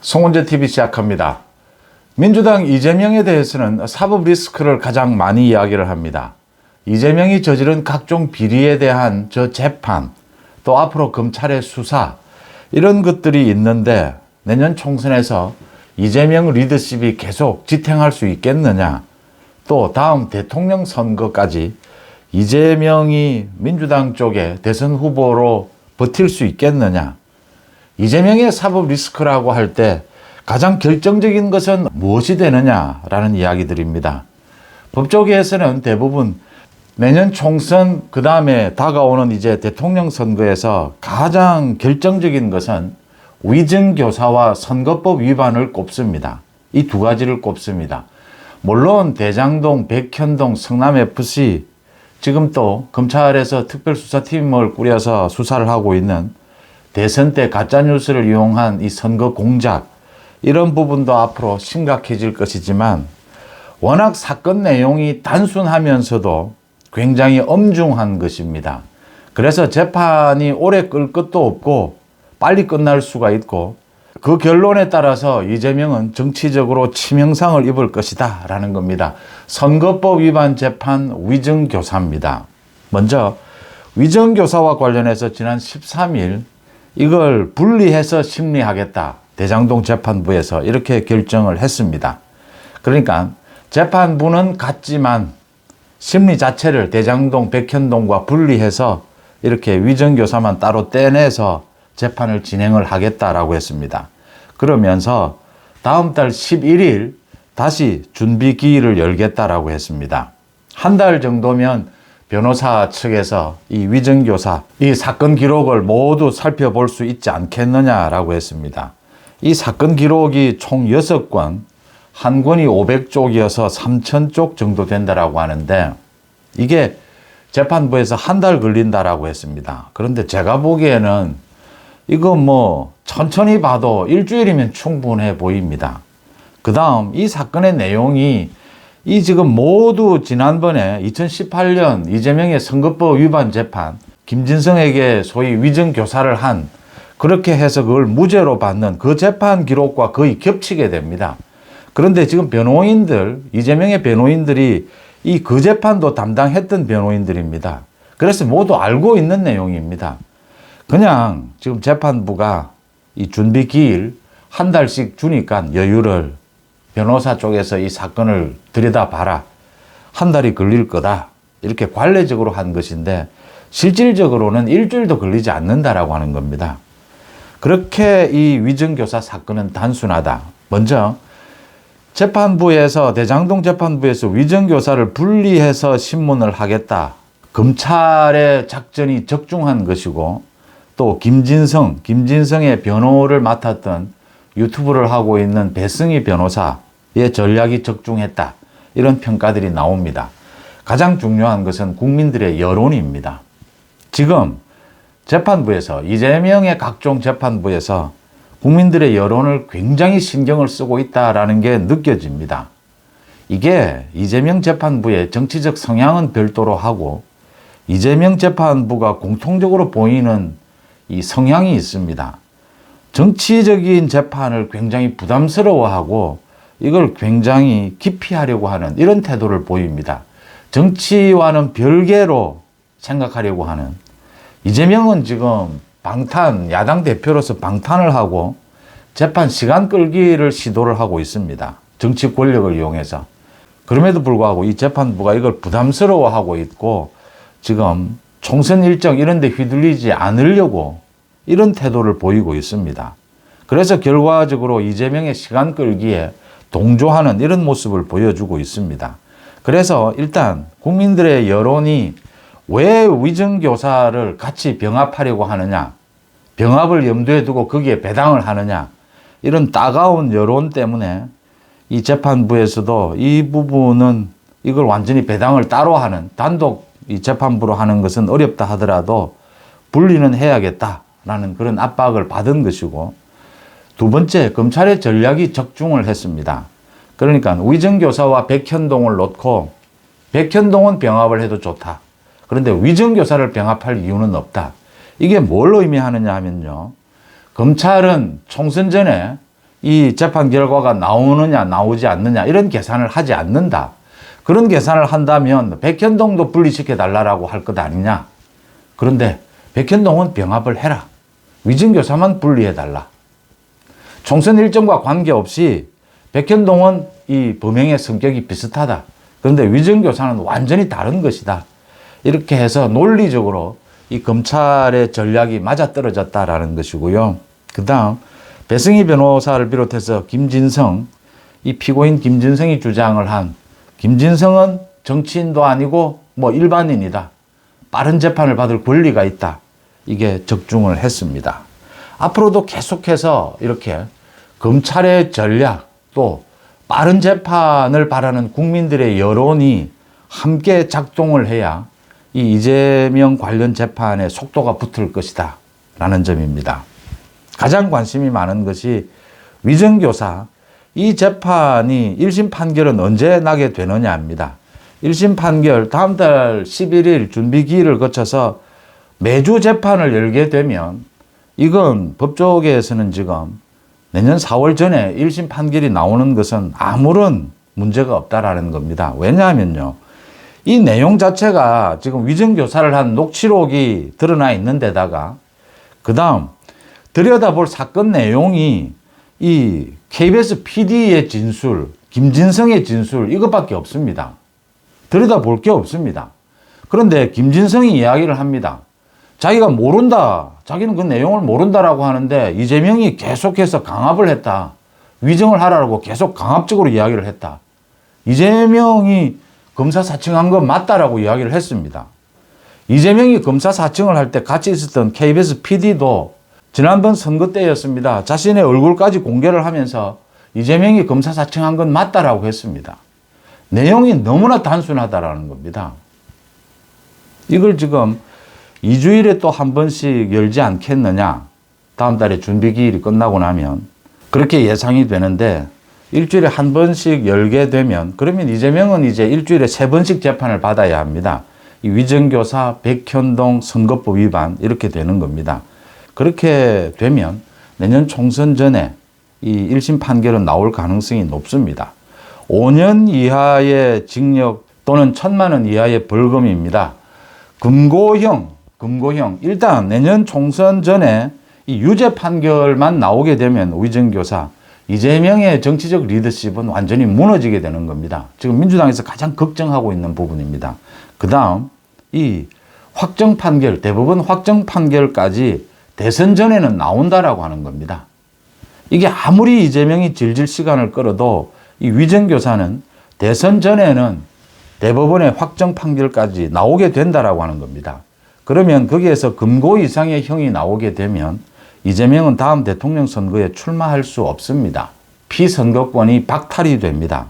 송원재TV 시작합니다. 민주당 이재명에 대해서는 사법 리스크를 가장 많이 이야기를 합니다. 이재명이 저지른 각종 비리에 대한 재판, 또 앞으로 검찰의 수사, 이런 것들이 있는데 내년 총선에서 이재명 리더십이 계속 지탱할 수 있겠느냐, 또 다음 대통령 선거까지 이재명이 민주당 쪽에 대선 후보로 버틸 수 있겠느냐, 이재명의 사법 리스크라고 할 때 가장 결정적인 것은 무엇이 되느냐라는 이야기들입니다. 법조계에서는 대부분 내년 총선, 그 다음에 다가오는 이제 대통령 선거에서 가장 결정적인 것은 위증교사와 선거법 위반을 꼽습니다. 이 두 가지를 꼽습니다. 물론 대장동, 백현동, 성남FC, 지금 또 검찰에서 특별수사팀을 꾸려서 수사를 하고 있는 대선 때 가짜뉴스를 이용한 이 선거 공작, 이런 부분도 앞으로 심각해질 것이지만 워낙 사건 내용이 단순하면서도 굉장히 엄중한 것입니다. 그래서 재판이 오래 끌 것도 없고 빨리 끝날 수가 있고, 그 결론에 따라서 이재명은 정치적으로 치명상을 입을 것이다 라는 겁니다. 선거법 위반 재판 위증교사입니다. 먼저 위증교사와 관련해서 지난 13일 이걸 분리해서 심리하겠다, 대장동 재판부에서 이렇게 결정을 했습니다. 그러니까 재판부는 같지만 심리 자체를 대장동, 백현동과 분리해서 이렇게 위증교사만 따로 떼내서 재판을 진행을 하겠다라고 했습니다. 그러면서 다음 달 11일 다시 준비 기일을 열겠다라고 했습니다. 한 달 정도면 변호사 측에서 이 위증교사, 이 사건 기록을 모두 살펴볼 수 있지 않겠느냐라고 했습니다. 이 사건 기록이 총 6권, 한 권이 500쪽이어서 3000쪽 정도 된다라고 하는데, 이게 재판부에서 한 달 걸린다라고 했습니다. 그런데 제가 보기에는 이거 천천히 봐도 일주일이면 충분해 보입니다. 그 다음 이 사건의 내용이 이 지금 모두 지난번에 2018년 이재명의 선거법 위반 재판, 김진성에게 소위 위증교사를 한, 그렇게 해서 그걸 무죄로 받는 그 재판 기록과 거의 겹치게 됩니다. 그런데 지금 변호인들, 이재명의 변호인들이 이 그 재판도 담당했던 변호인들입니다. 그래서 모두 알고 있는 내용입니다. 그냥 지금 재판부가 이 준비 기일 한 달씩 주니까 여유를, 변호사 쪽에서 이 사건을 들여다봐라, 한 달이 걸릴 거다, 이렇게 관례적으로 한 것인데 실질적으로는 일주일도 걸리지 않는다라고 하는 겁니다. 그렇게 이 위증교사 사건은 단순하다. 먼저 재판부에서, 대장동 재판부에서 위증교사를 분리해서 신문을 하겠다, 검찰의 작전이 적중한 것이고, 또 김진성의 변호를 맡았던 유튜브를 하고 있는 배승희 변호사의 전략이 적중했다, 이런 평가들이 나옵니다. 가장 중요한 것은 국민들의 여론입니다. 지금 재판부에서, 이재명의 각종 재판부에서 국민들의 여론을 굉장히 신경을 쓰고 있다라는 게 느껴집니다. 이게 이재명 재판부의 정치적 성향은 별도로 하고, 이재명 재판부가 공통적으로 보이는 이 성향이 있습니다. 정치적인 재판을 굉장히 부담스러워하고 이걸 굉장히 기피하려고 하는 이런 태도를 보입니다. 정치와는 별개로 생각하려고 하는, 이재명은 지금 야당 대표로서 방탄을 하고 재판 시간 끌기를 시도를 하고 있습니다. 정치 권력을 이용해서. 그럼에도 불구하고 이 재판부가 이걸 부담스러워하고 있고, 지금 총선 일정 이런 데 휘둘리지 않으려고 이런 태도를 보이고 있습니다. 그래서 결과적으로 이재명의 시간 끌기에 동조하는 이런 모습을 보여주고 있습니다. 그래서 일단 국민들의 여론이 왜 위증교사를 같이 병합하려고 하느냐, 병합을 염두에 두고 거기에 배당을 하느냐, 이런 따가운 여론 때문에 이 재판부에서도 이 부분은 이걸 완전히 배당을 따로 하는, 단독 이 재판부로 하는 것은 어렵다 하더라도 분리는 해야겠다라는 그런 압박을 받은 것이고, 두 번째, 검찰의 전략이 적중을 했습니다. 그러니까 위증교사와 백현동을 놓고, 백현동은 병합을 해도 좋다, 그런데 위증교사를 병합할 이유는 없다. 이게 뭘 의미하느냐 하면요, 검찰은 총선 전에 이 재판 결과가 나오느냐 나오지 않느냐 이런 계산을 하지 않는다. 그런 계산을 한다면 백현동도 분리시켜 달라고 할 것 아니냐. 그런데 백현동은 병합을 해라. 위증교사만 분리해 달라. 총선 일정과 관계없이 백현동은 이 범행의 성격이 비슷하다. 그런데 위증교사는 완전히 다른 것이다. 이렇게 해서 논리적으로 이 검찰의 전략이 맞아떨어졌다라는 것이고요. 그 다음 배승희 변호사를 비롯해서 김진성, 이 피고인 김진성이 주장을 한 김진성은 정치인도 아니고 뭐 일반인이다. 빠른 재판을 받을 권리가 있다. 이게 적중을 했습니다. 앞으로도 계속해서 이렇게 검찰의 전략 또 빠른 재판을 바라는 국민들의 여론이 함께 작동을 해야 이 이재명 관련 재판의 속도가 붙을 것이다 라는 점입니다. 가장 관심이 많은 것이 위증교사 이 재판이 1심 판결은 언제 나게 되느냐입니다. 1심 판결 다음 달 11일 준비기일을 거쳐서 매주 재판을 열게 되면 이건 법조계에서는 지금 내년 4월 전에 1심 판결이 나오는 것은 아무런 문제가 없다라는 겁니다. 왜냐하면요. 이 내용 자체가 지금 위증교사를 한 녹취록이 드러나 있는 데다가 그 다음 들여다볼 사건 내용이 이 KBS PD의 진술, 김진성의 진술 이것밖에 없습니다. 들여다볼 게 없습니다. 그런데 김진성이 이야기를 합니다. 자기가 모른다. 자기는 그 내용을 모른다라고 하는데 이재명이 계속해서 강압을 했다. 위증을 하라고 계속 강압적으로 이야기를 했다. 이재명이 검사 사칭한 건 맞다라고 이야기를 했습니다. 이재명이 검사 사칭을 할 때 같이 있었던 KBS PD도 지난번 선거 때였습니다. 자신의 얼굴까지 공개를 하면서 이재명이 검사 사칭한 건 맞다라고 했습니다. 내용이 너무나 단순하다라는 겁니다. 이걸 지금 2주일에 또 한 번씩 열지 않겠느냐. 다음 달에 준비기일이 끝나고 나면 그렇게 예상이 되는데 일주일에 한 번씩 열게 되면 그러면 이재명은 이제 일주일에 3번씩 재판을 받아야 합니다. 이 위증교사, 백현동, 선거법 위반 이렇게 되는 겁니다. 그렇게 되면 내년 총선 전에 이 1심 판결은 나올 가능성이 높습니다. 5년 이하의 징역 또는 1,000만 원 이하의 벌금입니다. 금고형. 일단 내년 총선 전에 이 유죄 판결만 나오게 되면 위증교사, 이재명의 정치적 리더십은 완전히 무너지게 되는 겁니다. 지금 민주당에서 가장 걱정하고 있는 부분입니다. 그 다음 이 확정 판결, 대법원 확정 판결까지 대선 전에는 나온다라고 하는 겁니다. 이게 아무리 이재명이 질질 시간을 끌어도 이 위증교사는 대선 전에는 대법원의 확정 판결까지 나오게 된다라고 하는 겁니다. 그러면 거기에서 금고 이상의 형이 나오게 되면 이재명은 다음 대통령 선거에 출마할 수 없습니다. 피선거권이 박탈이 됩니다.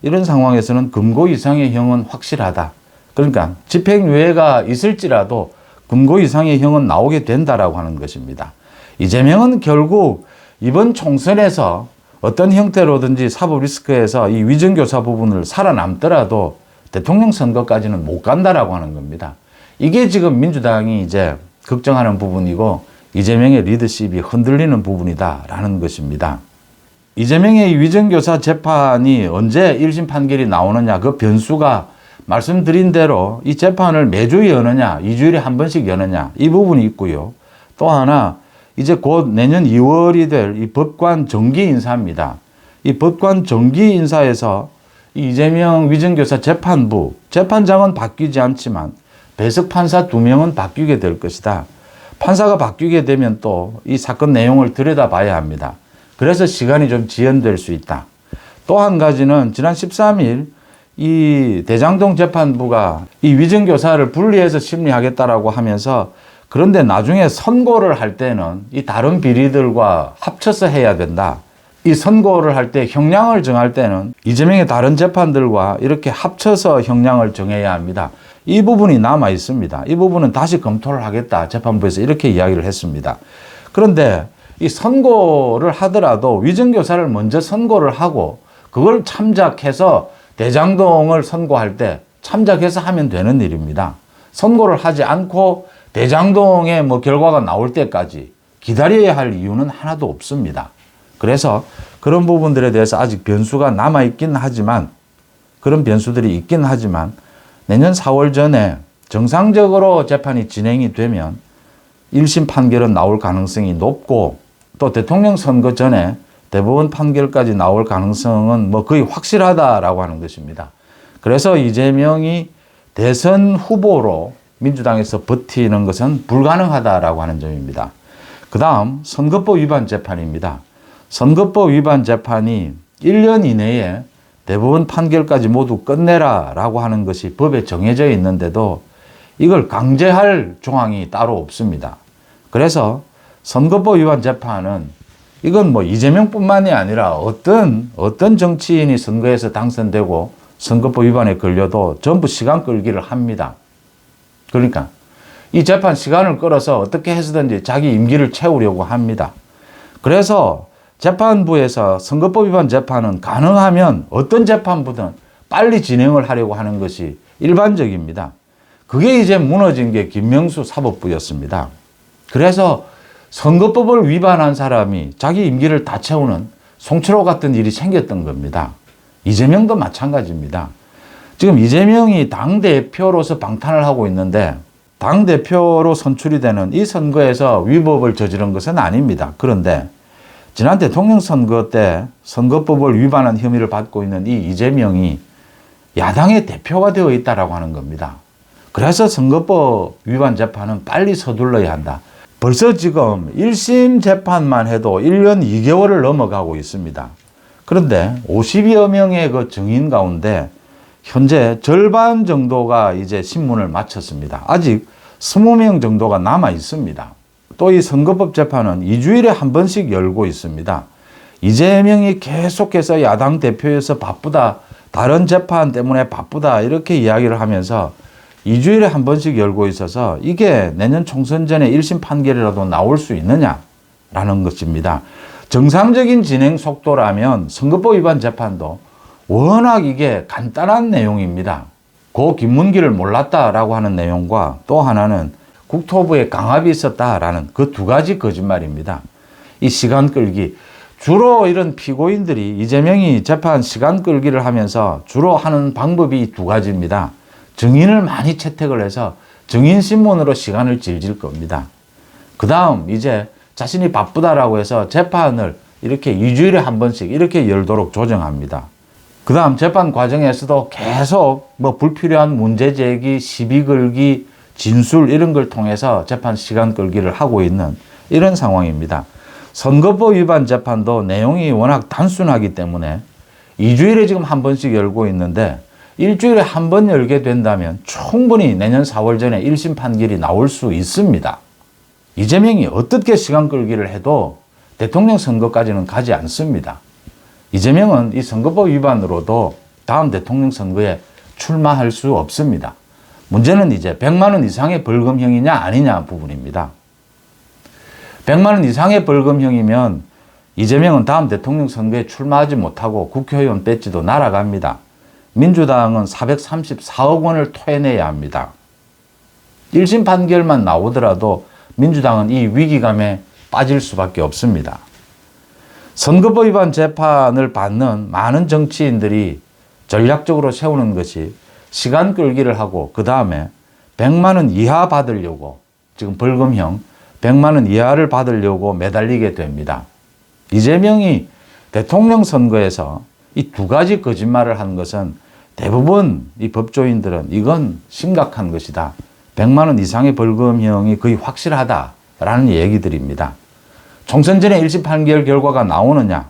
이런 상황에서는 금고 이상의 형은 확실하다. 그러니까 집행유예가 있을지라도 금고 이상의 형은 나오게 된다라고 하는 것입니다. 이재명은 결국 이번 총선에서 어떤 형태로든지 사법 리스크에서 이 위증교사 부분을 살아남더라도 대통령 선거까지는 못 간다라고 하는 겁니다. 이게 지금 민주당이 이제 걱정하는 부분이고 이재명의 리더십이 흔들리는 부분이다라는 것입니다. 이재명의 위증교사 재판이 언제 1심 판결이 나오느냐 그 변수가 말씀드린 대로 이 재판을 매주 여느냐 2주일에 한 번씩 여느냐 이 부분이 있고요. 또 하나 이제 곧 내년 2월이 될 이 법관 정기 인사입니다. 이 법관 정기 인사에서 이재명 위증교사 재판부 재판장은 바뀌지 않지만 배석 판사 2명은 바뀌게 될 것이다. 판사가 바뀌게 되면 또 이 사건 내용을 들여다봐야 합니다. 그래서 시간이 좀 지연될 수 있다. 또 한 가지는 지난 13일 이 대장동 재판부가 이 위증교사를 분리해서 심리하겠다라고 하면서 그런데 나중에 선고를 할 때는 이 다른 비리들과 합쳐서 해야 된다. 이 선고를 할 때 형량을 정할 때는 이재명의 다른 재판들과 이렇게 합쳐서 형량을 정해야 합니다. 이 부분이 남아 있습니다. 이 부분은 다시 검토를 하겠다. 재판부에서 이렇게 이야기를 했습니다. 그런데 이 선고를 하더라도 위증교사를 먼저 선고를 하고 그걸 참작해서 대장동을 선고할 때 참작해서 하면 되는 일입니다. 선고를 하지 않고 대장동의 뭐 결과가 나올 때까지 기다려야 할 이유는 하나도 없습니다. 그래서 그런 부분들에 대해서 아직 변수가 남아있긴 하지만, 그런 변수들이 있긴 하지만 내년 4월 전에 정상적으로 재판이 진행이 되면 1심 판결은 나올 가능성이 높고, 또 대통령 선거 전에 대법원 판결까지 나올 가능성은 뭐 거의 확실하다라고 하는 것입니다. 그래서 이재명이 대선 후보로 민주당에서 버티는 것은 불가능하다라고 하는 점입니다. 그 다음 선거법 위반 재판입니다. 선거법 위반 재판이 1년 이내에 대법원 판결까지 모두 끝내라라고 하는 것이 법에 정해져 있는데도 이걸 강제할 조항이 따로 없습니다. 그래서 선거법 위반 재판은 이건 뭐 이재명뿐만이 아니라 어떤 정치인이 선거에서 당선되고 선거법 위반에 걸려도 전부 시간 끌기를 합니다. 그러니까 이 재판 시간을 끌어서 어떻게 해서든지 자기 임기를 채우려고 합니다. 그래서 재판부에서 선거법 위반 재판은 가능하면 어떤 재판부든 빨리 진행을 하려고 하는 것이 일반적입니다. 그게 이제 무너진 게 김명수 사법부였습니다. 그래서 선거법을 위반한 사람이 자기 임기를 다 채우는 송철호 같은 일이 생겼던 겁니다. 이재명도 마찬가지입니다. 지금 이재명이 당대표로서 방탄을 하고 있는데 당대표로 선출이 되는 이 선거에서 위법을 저지른 것은 아닙니다. 그런데 지난 대통령 선거 때 선거법을 위반한 혐의를 받고 있는 이 이재명이 야당의 대표가 되어 있다라고 하는 겁니다. 그래서 선거법 위반 재판은 빨리 서둘러야 한다. 벌써 지금 1심 재판만 해도 1년 2개월을 넘어가고 있습니다. 그런데 50여 명의 그 증인 가운데 현재 절반 정도가 이제 신문을 마쳤습니다. 아직 20명 정도가 남아 있습니다. 또 이 선거법 재판은 2주일에 한 번씩 열고 있습니다. 이재명이 계속해서 야당 대표에서 바쁘다, 다른 재판 때문에 바쁘다 이렇게 이야기를 하면서 2주일에 한 번씩 열고 있어서 이게 내년 총선 전에 1심 판결이라도 나올 수 있느냐라는 것입니다. 정상적인 진행 속도라면 선거법 위반 재판도 워낙 이게 간단한 내용입니다. 고 김문기를 몰랐다라고 하는 내용과 또 하나는 국토부에 강압이 있었다라는 그 두 가지 거짓말입니다. 이 시간 끌기. 주로 이런 피고인들이 이재명이 재판 시간 끌기를 하면서 주로 하는 방법이 이 두 가지입니다. 증인을 많이 채택을 해서 증인신문으로 시간을 질질 겁니다. 그 다음 이제 자신이 바쁘다라고 해서 재판을 이렇게 2주일에 한 번씩 이렇게 열도록 조정합니다. 그 다음 재판 과정에서도 계속 뭐 불필요한 문제 제기, 시비 걸기, 진술 이런 걸 통해서 재판 시간 끌기를 하고 있는 이런 상황입니다. 선거법 위반 재판도 내용이 워낙 단순하기 때문에 2주일에 지금 한 번씩 열고 있는데 일주일에 한 번 열게 된다면 충분히 내년 4월 전에 1심 판결이 나올 수 있습니다. 이재명이 어떻게 시간 끌기를 해도 대통령 선거까지는 가지 않습니다. 이재명은 이 선거법 위반으로도 다음 대통령 선거에 출마할 수 없습니다. 문제는 이제 100만 원 이상의 벌금형이냐 아니냐 부분입니다. 100만 원 이상의 벌금형이면 이재명은 다음 대통령 선거에 출마하지 못하고 국회의원 배지도 날아갑니다. 민주당은 434억 원을 토해내야 합니다. 1심 판결만 나오더라도 민주당은 이 위기감에 빠질 수밖에 없습니다. 선거법 위반 재판을 받는 많은 정치인들이 전략적으로 세우는 것이 시간 끌기를 하고 그 다음에 100만 원 이하 받으려고 지금 벌금형 100만 원 이하를 받으려고 매달리게 됩니다. 이재명이 대통령 선거에서 이 두 가지 거짓말을 한 것은 대부분 이 법조인들은 이건 심각한 것이다. 100만 원 이상의 벌금형이 거의 확실하다라는 얘기들입니다. 총선 전에 1심 판결 결과가 나오느냐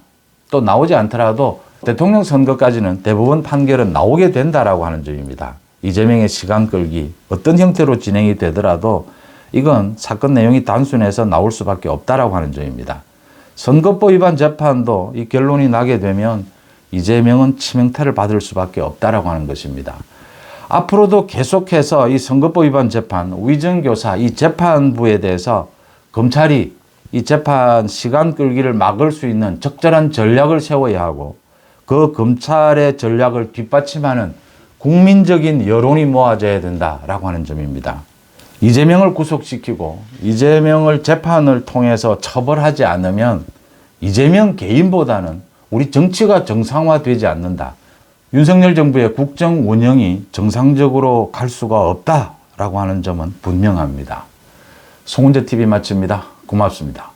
또 나오지 않더라도 대통령 선거까지는 대법원 판결은 나오게 된다라고 하는 점입니다. 이재명의 시간 끌기 어떤 형태로 진행이 되더라도 이건 사건 내용이 단순해서 나올 수밖에 없다라고 하는 점입니다. 선거법 위반 재판도 이 결론이 나게 되면 이재명은 치명타를 받을 수밖에 없다라고 하는 것입니다. 앞으로도 계속해서 이 선거법 위반 재판, 위정교사, 이 재판부에 대해서 검찰이 이 재판 시간 끌기를 막을 수 있는 적절한 전략을 세워야 하고 그 검찰의 전략을 뒷받침하는 국민적인 여론이 모아져야 된다라고 하는 점입니다. 이재명을 구속시키고 이재명을 재판을 통해서 처벌하지 않으면 이재명 개인보다는 우리 정치가 정상화되지 않는다. 윤석열 정부의 국정 운영이 정상적으로 갈 수가 없다라고 하는 점은 분명합니다. 송은재 TV 마칩니다. 고맙습니다.